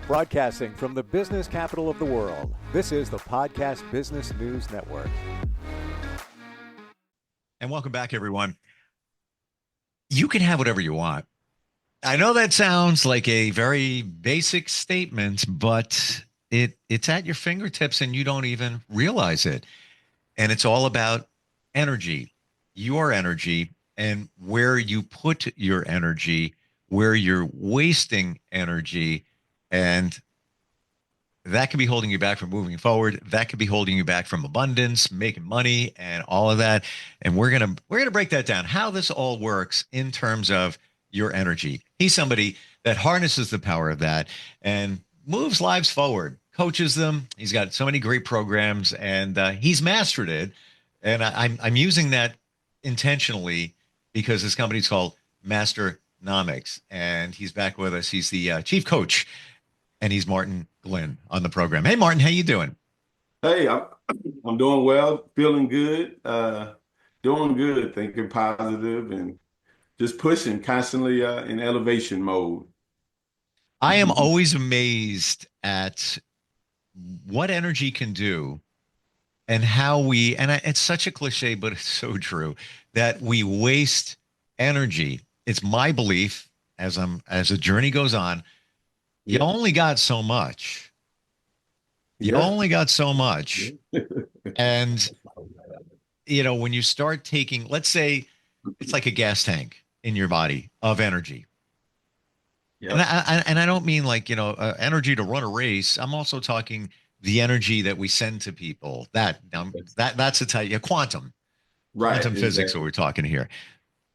Broadcasting from the business capital of the world, this is the Podcast Business News Network. And welcome back, everyone. You can have whatever you want. I know that sounds like a very basic statement, but it's at your fingertips and you don't even realize it. And it's all about energy, your energy, and where you put your energy, where you're wasting energy. And that could be holding you back from moving forward. That could be holding you back from abundance, making money, and all of that. And we're gonna break that down, how this all works in terms of your energy. He's somebody that harnesses the power of that and moves lives forward, coaches them. He's got so many great programs, and he's mastered it. And I'm using that intentionally because this company's called Masternomics, and he's back with us. He's the chief coach, and he's Martin Glin on the program. Hey, Martin, how you doing? Hey, I'm doing well, feeling good, doing good, thinking positive, and just pushing constantly in elevation mode. I am always amazed at what energy can do and how it's such a cliche, but it's so true that we waste energy. It's my belief as the journey goes on, you only got so much. You only got so much. And, when you start taking, let's say it's like a gas tank in your body of energy. Yep. And I don't mean like, energy to run a race. I'm also talking the energy that we send to people. That's a type, quantum physics, what we're talking here.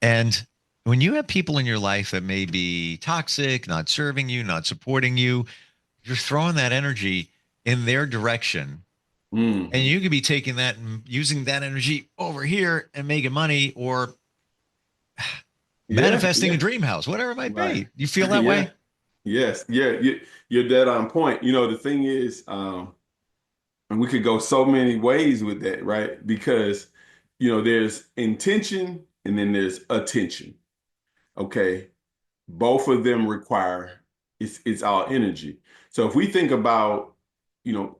And when you have people in your life that may be toxic, not serving you, not supporting you, you're throwing that energy in their direction. And you could be taking that and using that energy over here and making money, or manifesting a dream house, whatever it might be. You feel that way? Yes. Yeah. You're dead on point. The thing is, and we could go so many ways with that, right? Because, there's intention and then there's attention. Okay. Both of them require, it's our energy. So if we think about,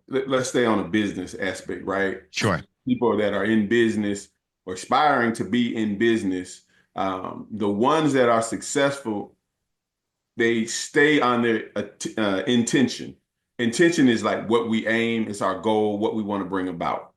let's stay on a business aspect, right? Sure. People that are in business or aspiring to be in business, the ones that are successful, they stay on their intention. Intention is like what we aim, it's our goal, what we want to bring about.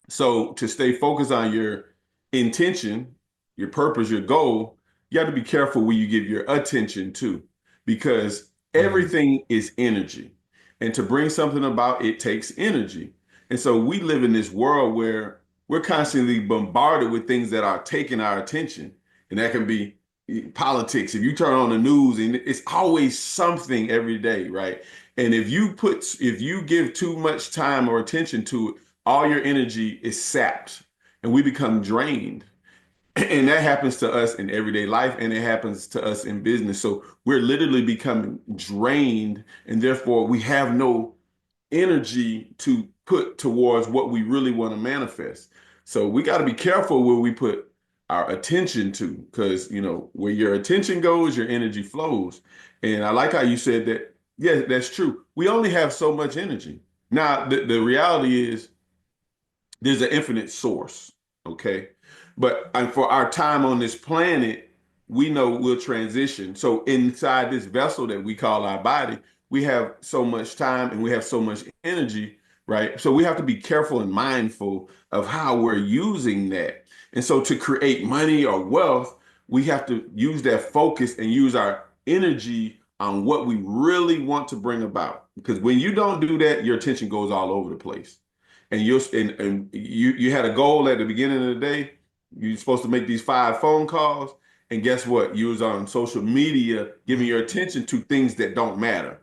So to stay focused on your intention, your purpose, your goal, you have to be careful where you give your attention to, because everything is energy. And to bring something about, it takes energy. And so we live in this world where we're constantly bombarded with things that are taking our attention. And that can be politics. If you turn on the news, and it's always something every day, right? And if you give too much time or attention to it, all your energy is sapped and we become drained. And that happens to us in everyday life, and it happens to us in business. So we're literally becoming drained, and therefore we have no energy to put towards what we really want to manifest. So we got to be careful where we put our attention to, because, where your attention goes, your energy flows. And I like how you said that. Yeah, that's true. We only have so much energy. Now, the reality is there's an infinite source, okay? But for our time on this planet, we know we'll transition. So inside this vessel that we call our body, we have so much time and we have so much energy, right? So we have to be careful and mindful of how we're using that. And so to create money or wealth, we have to use that focus and use our energy on what we really want to bring about. Because when you don't do that, your attention goes all over the place. And you had a goal at the beginning of the day. You're supposed to make these 5 phone calls. And guess what? You was on social media giving your attention to things that don't matter,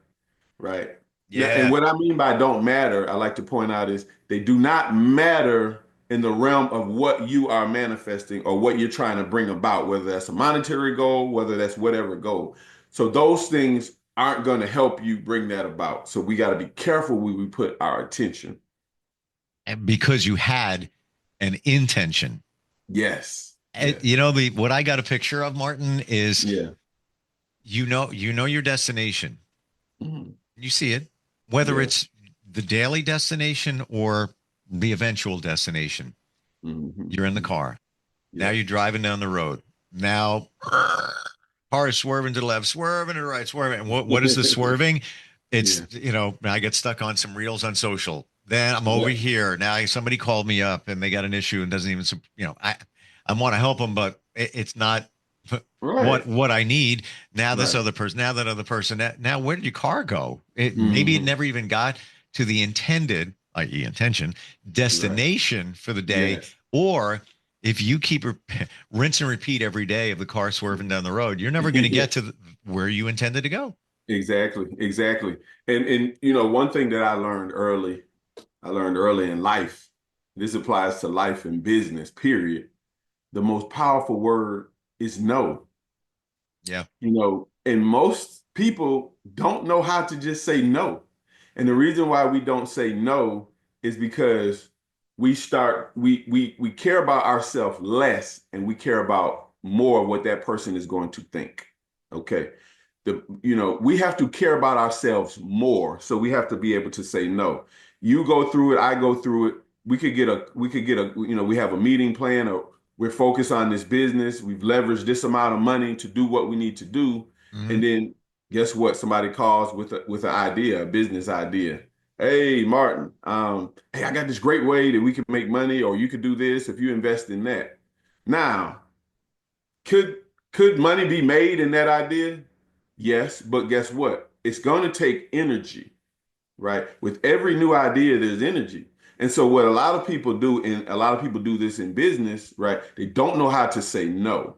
right? Yeah. And what I mean by don't matter, I like to point out, is they do not matter in the realm of what you are manifesting or what you're trying to bring about, whether that's a monetary goal, whether that's whatever goal. So those things aren't going to help you bring that about. So we got to be careful where we put our attention. And because you had an intention. Yes. And, what I got a picture of, Martin, is you know your destination. You see it, whether Yeah. it's the daily destination or the eventual destination. Hmm. You're in the car. Now Yeah. you're driving down the road. Now, car is swerving to the left, swerving to the right, swerving. And what is the swerving? Yeah. It's, I get stuck on some reels on social. Then I'm over Yeah. here. Now somebody called me up and they got an issue and doesn't even, I want to help them, but it's not Right. what I need. Now this Right. other person, now that other person, now where did your car go? Maybe it Hmm. never even got to the intended, i.e. intention, Right. destination for the day. Yes. Or if you keep rinse and repeat every day of the car swerving down the road, you're never going to get to where you intended to go. Exactly. Exactly. And one thing that I learned early in life, this applies to life and business, period. The most powerful word is no. Yeah. And most people don't know how to just say no. And the reason why we don't say no is because we care about ourselves less and we care about more what that person is going to think. Okay. We have to care about ourselves more. So we have to be able to say no. You go through it, I go through it. We have a meeting plan, or we're focused on this business. We've leveraged this amount of money to do what we need to do. Mhm. And then guess what? Somebody calls with an idea, a business idea. Hey, Martin, hey, I got this great way that we can make money, or you could do this if you invest in that. Now, could could money be made in that idea? Yes, but guess what? It's going to take energy, right? With every new idea, there's energy. And so what a lot of people do, and a lot of people do this in business, right? They don't know how to say no,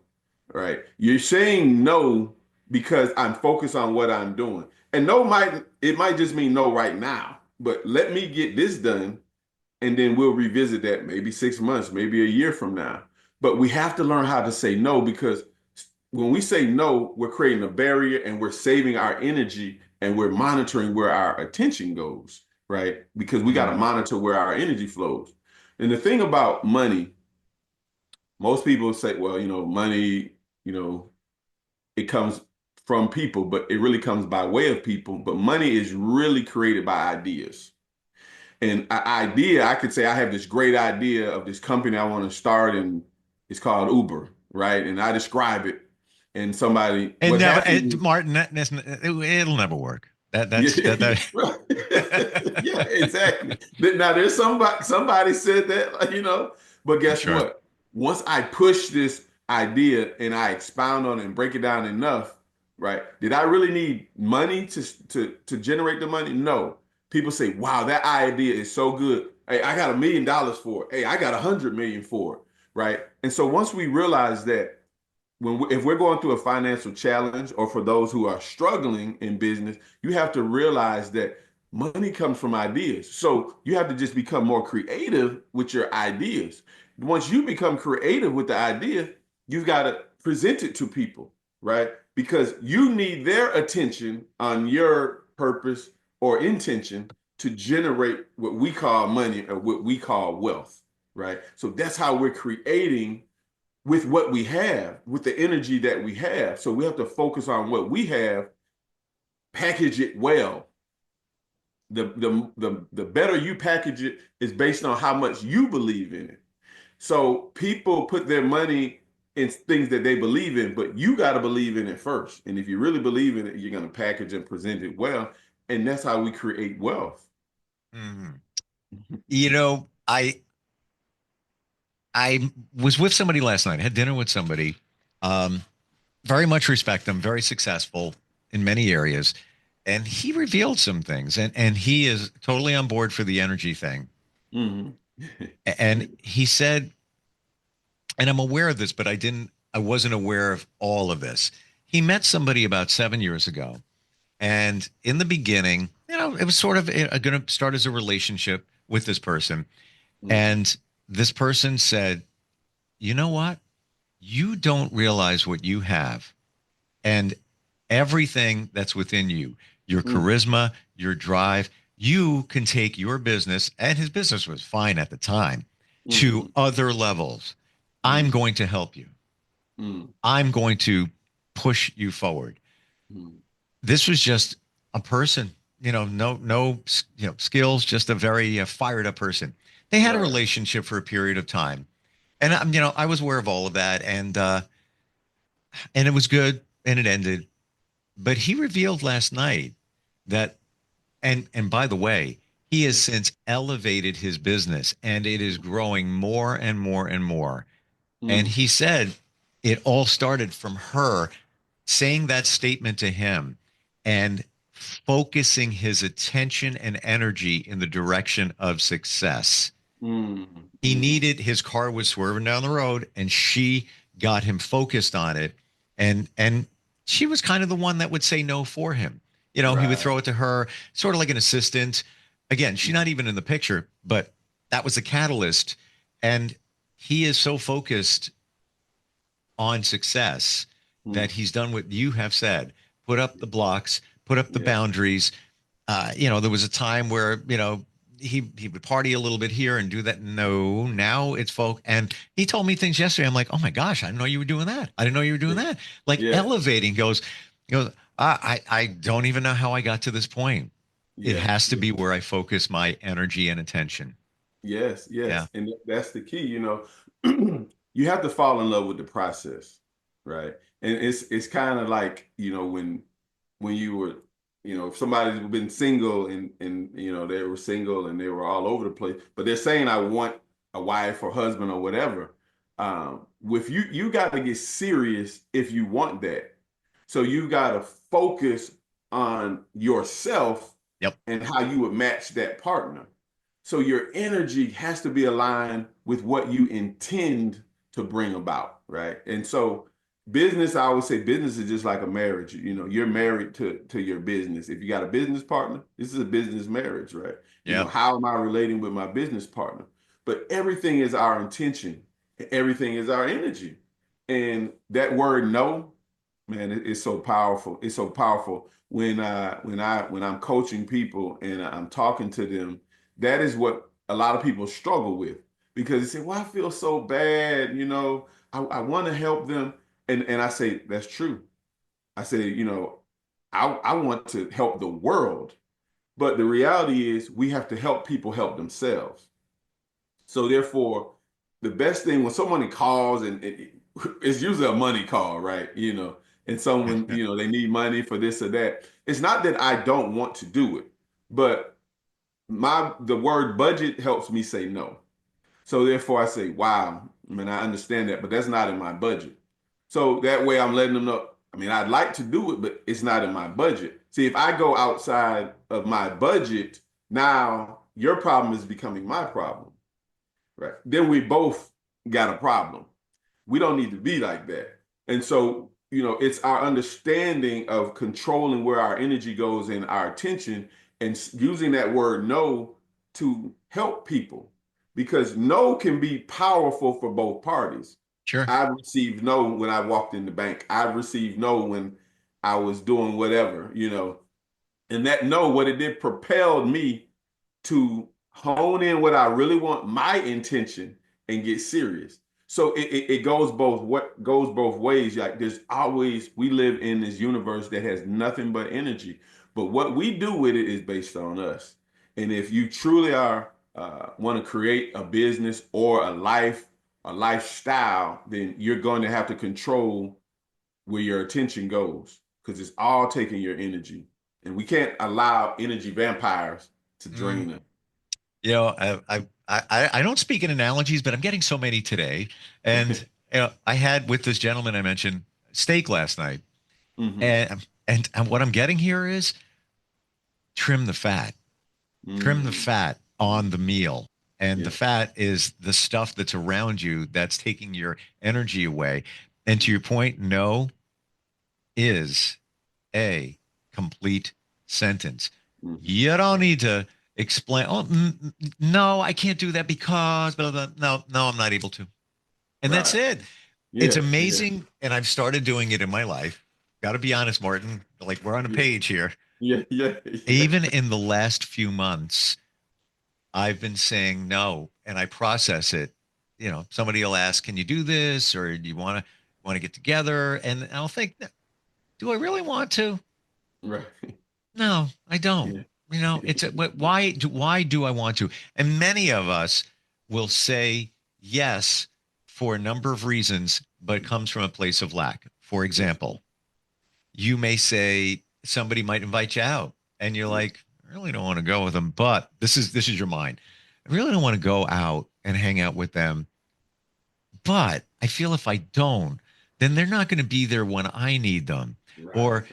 right? You're saying no because I'm focused on what I'm doing. And no might just mean no right now, but let me get this done and then we'll revisit that maybe 6 months, maybe a year from now. But we have to learn how to say no, because when we say no, we're creating a barrier and we're saving our energy and we're monitoring where our attention goes, right? Because we got to Mhm. monitor where our energy flows. And the thing about money, most people say, well, money, you know, it comes from people, but it really comes by way of people. But money is really created by ideas. And an idea, I could say I have this great idea of this company I want to start, and it's called Uber, right? And I describe it, and And what never, happens Martin, it'll never work. That's is, that. right. Yeah, exactly. Now there's somebody said that, but I'm guess sure. what? Once I push this idea and I expound on it and break it down enough, right? Did I really need money to generate the money? No. People say, "Wow, that idea is so good. Hey, I got $1 million for it. Hey, I got 100 million for it." Right? And so once we realize that, if we're going through a financial challenge, or for those who are struggling in business, you have to realize that money comes from ideas. So you have to just become more creative with your ideas. Once you become creative with the idea, you've got to present it to people, right? Because you need their attention on your purpose or intention to generate what we call money, or what we call wealth, right? So that's how we're creating with what we have, with the energy that we have. So we have to focus on what we have, package it well. The better you package it is based on how much you believe in it. So people put their money in things that they believe in, but you got to believe in it first. And if you really believe in it, you're going to package and present it well. And that's how we create wealth. Mhm. You know, I was with somebody last night. I had dinner with somebody. Um, very much respect them. Very successful in many areas, and he revealed some things, and he is totally on board for the energy thing. Mhm. And he said, and I'm aware of this, but I wasn't aware of all of this. He met somebody about 7 years ago. And in the beginning, it was sort of going to start as a relationship with this person. Mhm. And this person said, you know what? You don't realize what you have and everything that's within you, your Mhm. charisma, your drive. You can take your business, and his business was fine at the time, to Mhm. other levels. I'm Mhm. going to help you. Mhm. I'm going to push you forward. Mhm. This was just a person. no skills, just a very fired up person. They had a Right. relationship for a period of time, and I was aware of all of that, and it was good, and it ended. But he revealed last night that, and by the way, he has since elevated his business, and it is growing more and more and more. And Mm. he said it all started from her saying that statement to him and focusing his attention and energy in the direction of success. Mm. He Mm. needed, his car was swerving down the road, and she got him focused on it. And she was kind of the one that would say no for him. He would Right. throw it to her, sort of like an assistant. Again, she's not even in the picture, but that was the catalyst. And he is so focused on success that Mm. he's done what you have said: put up the blocks, put up the Yeah. boundaries. There was a time where, he would party a little bit here and do that. No, now it's folk. And he told me things yesterday. I'm like, oh my gosh, I didn't know you were doing that. I didn't know you were doing Yeah. that. Like Yeah. elevating goes, I don't even know how I got to this point. It Yeah. has to Yeah. be where I focus my energy and attention. Yes. Yeah. Yes. And that's the key. You have to fall in love with the process, right? And it's kind of like, when you were, if somebody's been single and they were single and they were all over the place, but they're saying I want a wife or husband or whatever. With you got to get serious if you want that. So you got to focus on yourself Yep. and how you would match that partner. So your energy has to be aligned with what you intend to bring about, right? And so business, I always say business is just like a marriage. You're married to your business. If you got a business partner, this is a business marriage, right? Yep. How am I relating with my business partner? But everything is our intention. Everything is our energy. And that word no, man, it's so powerful. It's so powerful when I'm coaching people and I'm talking to them. That is what a lot of people struggle with because they say, "Well, I feel so bad. I want to help them." And I say, "That's true." I say, I want to help the world, but the reality is we have to help people help themselves. So therefore, the best thing when someone calls and it's usually a money call, right? And someone, they need money for this or that. It's not that I don't want to do it, but the word budget helps me say no. So therefore I say, wow, I mean, I understand that, but that's not in my budget. So that way I'm letting them know, I mean, I'd like to do it, but it's not in my budget. See, if I go outside of my budget, now your problem is becoming my problem. Right. Then we both got a problem. We don't need to be like that. And so, it's our understanding of controlling where our energy goes and our attention and using that word no to help people because no can be powerful for both parties. Sure. I've received no when I walked in the bank. I've received no when I was doing whatever. And that no, what it did propelled me to hone in what I really want, my intention, and get serious. So it goes both ways. Like there's always we live in this universe that has nothing but energy, but what we do with it is based on us. And if you truly are want to create a business or a lifestyle, then you're going to have to control where your attention goes because it's all taking your energy, and we can't allow energy vampires to Mm. drain us. I don't speak in analogies, but I'm getting so many today. And I had with this gentleman I mentioned steak last night, Hmm. and what I'm getting here is trim the fat, trim the Mm. fat on the meal. And the Yeah. fat is the stuff that's around you that's taking your energy away. And to your point, no is a complete sentence. Hmm. You don't need to explain. Oh, no, I can't do that because blah, blah, blah. No, no, I'm not able to. And that's Right. it. It's Yeah. Yeah. amazing. And I've started doing it in my life. Got to be honest, Martin. Like we're on a Yeah. page here. Yeah. Yeah. Yeah. Even in the last few months, I've been saying no and I process it. Somebody will ask, can you do this? Or do you want to get together? And I'll think, do I really want to? Right. No, I don't. Yeah. why do I want to? And many of us will say yes for a number of reasons, but it comes from a place of lack. For Yes. example, you may say somebody might invite you out and you're Yes. like, I really don't want to go with them, but this is your mind. I really don't want to go out and hang out with them, but I feel if I don't, then they're not going to be there when I need them. Right. Or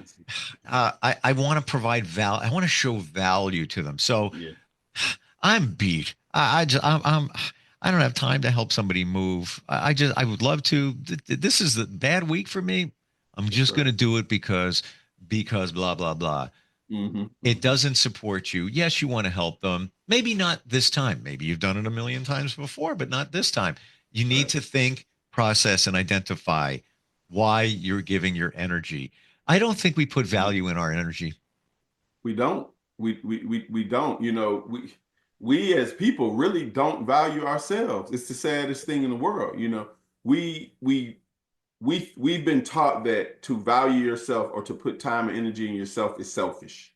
I want to provide value. I want to show value to them. So Yeah. I'm beat. I don't have time to help somebody move. I would love to. This is the bad week for me. I'm That's just going right. to do it because blah blah blah. Mm-hmm. It Mm-hmm. doesn't support you. Yes, you want to help them. Maybe not this time. Maybe you've done it a million times before, but not this time. You need Right. to think, process, and identify why you're giving your energy. I don't think we put Mhm. value in our energy. We don't. We don't. We as people really don't value ourselves. It's the saddest thing in the world. We we we've been taught that to value yourself or to put time and energy in yourself is selfish,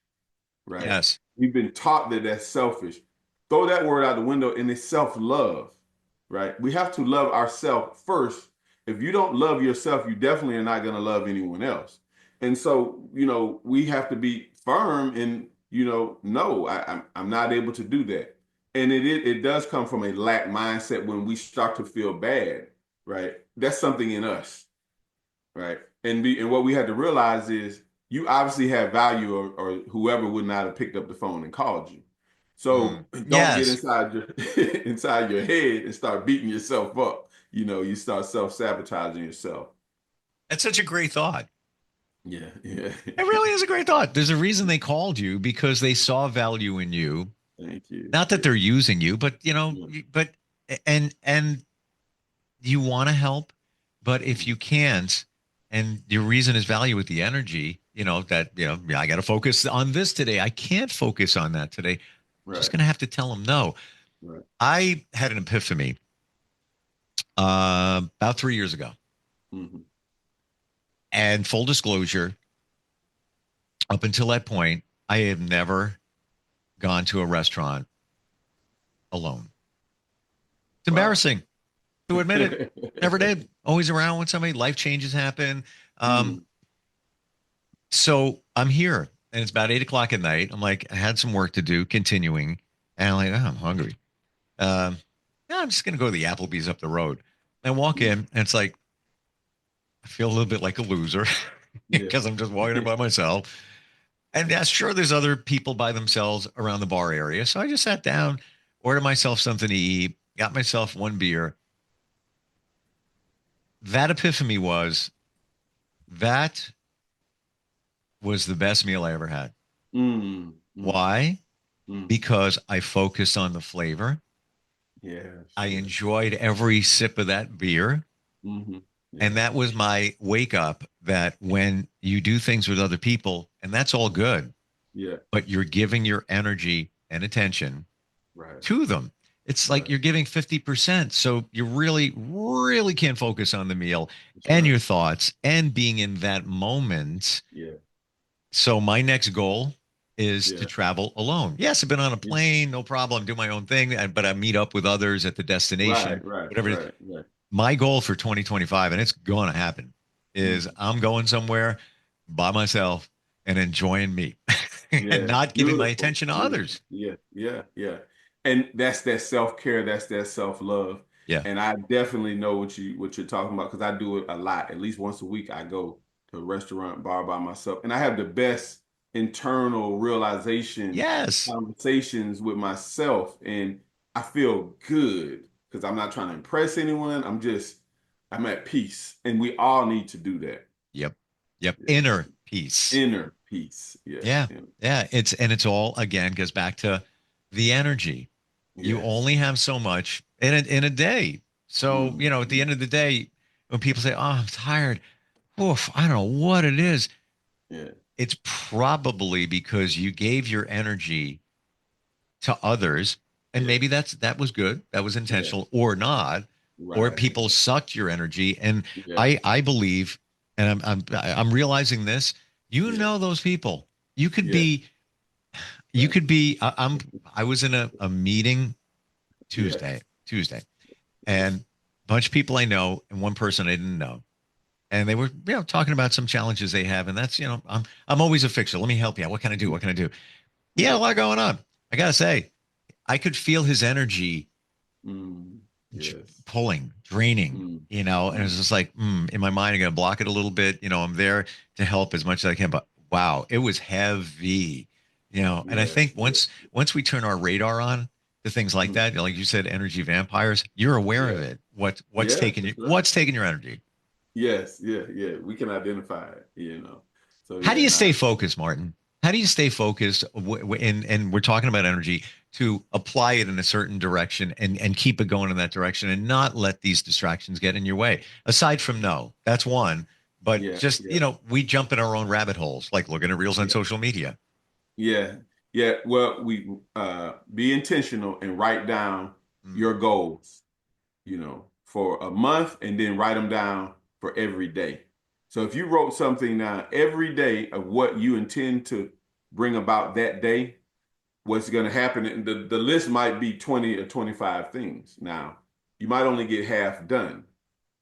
right? Yes. We've been taught that that's selfish. Throw that word out the window and it's self-love, right? We have to love ourselves first. If you don't love yourself, you definitely are not going to love anyone else. And so, we have to be firm and, no, I'm not able to do that. And it does come from a lack mindset when we start to feel bad, right? That's something in us, right? And what we had to realize is you obviously have value, or whoever would not have picked up the phone and called you. So don't get Yes. inside your inside your head and start beating yourself up. You start self-sabotaging yourself. That's such a great thought. Yeah, yeah. It really is a great thought. There's a reason they called you because they saw value in you. Thank you. Not that Yeah, they're using you, but yeah. but and you want to help, but if Mhm. you can't, and your reason is value with the energy, that yeah, I got to focus on this today. I can't focus on that today. Just Right, gonna have to tell them no. right. I had an epiphany about 3 years ago, Hmm. and full disclosure, up until that point, I have never gone to a restaurant alone. It's Wow. embarrassing to admit it. Never did. Always around when somebody life changes happen. Um, Mm, so I'm here, and it's about 8 o'clock at night. I'm like, I had some work to do, continuing, and I'm like, oh, I'm hungry. Um, yeah, I'm just gonna go to the Applebee's up the road. I walk mm, in, and it's like I feel a little bit like a loser yeah. because I'm just walking in by myself. And yeah, sure, there's other people by themselves around the bar area. So I just sat down, ordered myself something to eat, got myself one beer. That epiphany that was the best meal I ever had. Mm, mm, Why? mm. Because I focused on the flavor. Yes, I yes. enjoyed every sip of that beer. Hmm. And Yeah, that was my wake up that when you do things with other people, and that's all good, yeah. but you're giving your energy and attention Right, to them. It's like right. you're giving 50%. So you really, really can't focus on the meal That's and right. your thoughts and being in that moment. Yeah, So my next goal is to yeah, travel alone. Yes, I've been on a yeah. plane, no problem, do my own thing, but I meet up with others at the destination, Right, right, whatever it is. right, right. My goal for 2025, and it's going to happen, is Mm. I'm going somewhere by myself and enjoying me and Yeah, not giving my beautiful, attention to beautiful. others. Yeah, yeah, yeah. And that's that self-care, that's that self-love. Yeah. And I definitely know what you're talking about because I do it a lot. At least once a week, I go to a restaurant bar by myself, and I have the best internal realization Yes. conversations with myself, and I feel good because I'm not trying to impress anyone. I'm at peace, and we all need to do that. Yep. Yep. Yeah. Inner peace. Inner peace. Yeah. Yeah. Yeah. Yeah. It's all again goes back to the energy. You Yes. only have so much in a day. So, Mm, at the mm, end of the day, when people say, "Oh, I'm tired," oof, I don't know what it is. yeah. It's probably because you gave your energy to others, and maybe Yes. that was good, that was intentional, Yes. or not, or Right. people sucked your energy. And Yeah. I believe, and I'm realizing this. Yeah. Those people. You could Yeah. be You could be. I was in a meeting Yes. Tuesday, and a bunch of people I know and one person I didn't know, and they were talking about some challenges they have, and that's I'm always a fixer. Let me help you out. What can I do? What can I do? Yeah, a lot going on. I gotta say, I could feel his energy Mm, yes. pulling, draining, Mm, and it's mm, just like, in my mind, I'm going to block it a little bit. I'm there to help as much as I can, but wow, it was heavy, and I yes. think Yes. once we turn our radar on to things like Mm, that, like you said, energy vampires, you're aware of yeah. it. Yeah. That's right. What's taking your energy? Yes. Yeah. Yeah. We can identify it. So How do yeah. you Nah. stay focused, Martin? How do you stay focused and we're talking about energy to apply it in a certain direction and keep it going in that direction and not let these distractions get in your way? Aside from no, that's one. But Yeah. just, Yeah. we jump in our own rabbit holes, like looking at reels on Yeah. social media. Yeah. Yeah. Well, we be intentional and write down Mm, your goals, for a month and then write them down for every day. So if you wrote something down every day of what you intend to bring about that day, what's going to happen, and the list might be 20 or 25 things. Now, you might only get half done,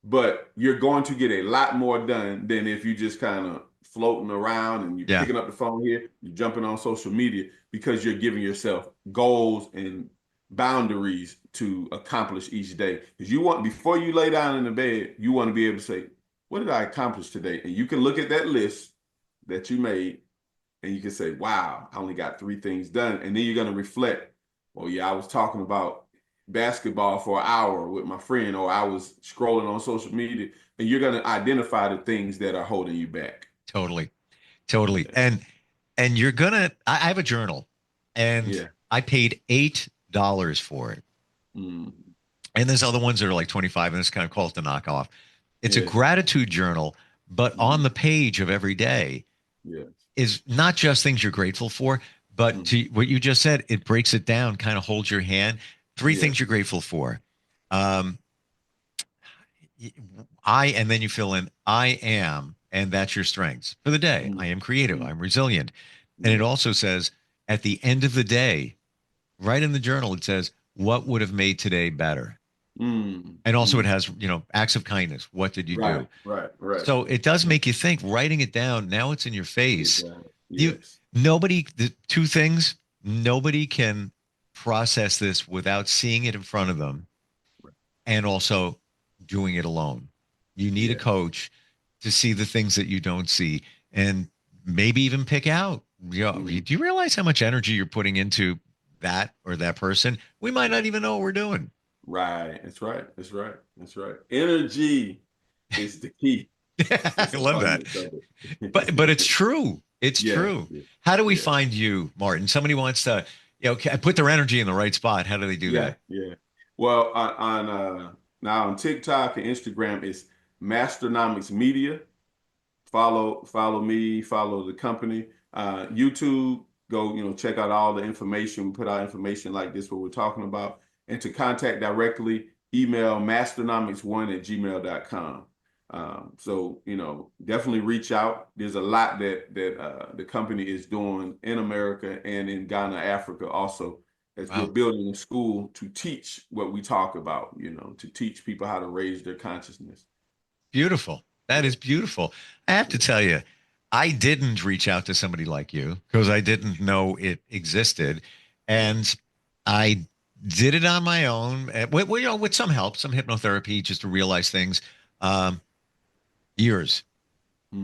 but you're going to get a lot more done than if you just kind of floating around and you're yeah, picking up the phone here, you're jumping on social media because you're giving yourself goals and boundaries to accomplish each day. Because before you lay down in the bed, you want to be able to say, what did I accomplish today? And you can look at that list that you made and you can say, wow, I only got 3 things done. And then you're going to reflect, well, yeah, I was talking about basketball for an hour with my friend, or I was scrolling on social media. And you're going to identify the things that are holding you back. totally, totally. Yeah. And you're gonna. I have a journal, and Yeah. I paid $8 for it. Mm. And there's other ones that are like 25, and it's kind of called the knockoff. It's a Yeah. gratitude journal, but on Mm. the page of every day Yeah. is not just things you're grateful for, but Mm. to what you just said, it breaks it down, kind of holds your hand. Three Yeah. things you're grateful for. Um, and then you fill in, I am, and that's your strengths for the day. Mm. I am creative. Mm. I'm resilient. And it Yeah. also says at the end of the day, right in the journal, it says, what would have made today better? Mm. And also it Mm. has, acts of kindness. What did you Right. do? Right. Right. So it does make you think, writing it down. Now it's in your face. You, Yes. the two things, nobody can process this without seeing it in front of them and also doing it alone. You need a Yeah. coach to see the things that you don't see and maybe even pick out. Do Mm. you realize how much energy you're putting into that or that person? We might not even know what we're doing. Right. That's right. That's right. That's right. Energy is the key. I It's love that. abundance of But it's it. true. It's Yeah, true. yeah, How do we yeah, find you, Martin? Somebody wants to, put their energy in the right spot. How do they do yeah, that? yeah. Well, now on TikTok and Instagram, it's Masternomics Media. Follow me, follow the company. YouTube, go, check out all the information. We put out information like this, what we're talking about. And to contact directly, email masternomics1@gmail.com. So, definitely reach out. There's a lot that the company is doing in America and in Ghana, Africa also, as we're Wow. building a school to teach what we talk about, to teach people how to raise their consciousness. Beautiful. That Yeah. is beautiful. I have to Yeah. tell you, I didn't reach out to somebody like you because I didn't know it existed. Yeah. And I did it on my own, with some help, some hypnotherapy, just to realize things. Um, Years, Yeah.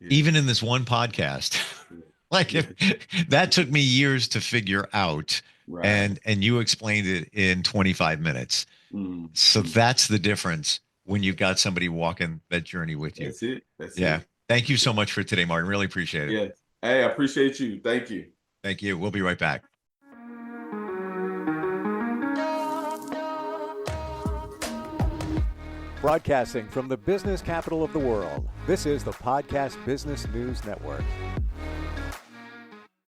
even in this one podcast. Yeah. Like Yeah. if that took me years to figure out, Right. and you explained it in 25 minutes. Mm, So mm. that's the difference when you've got somebody walking that journey with you. That's it. That's Yeah. it. Thank you That's so it. much for today, Martin. Really appreciate it. Yes. Hey, I appreciate you. Thank you. Thank you. We'll be right back. Broadcasting from the business capital of the world, this is the Podcast Business News Network.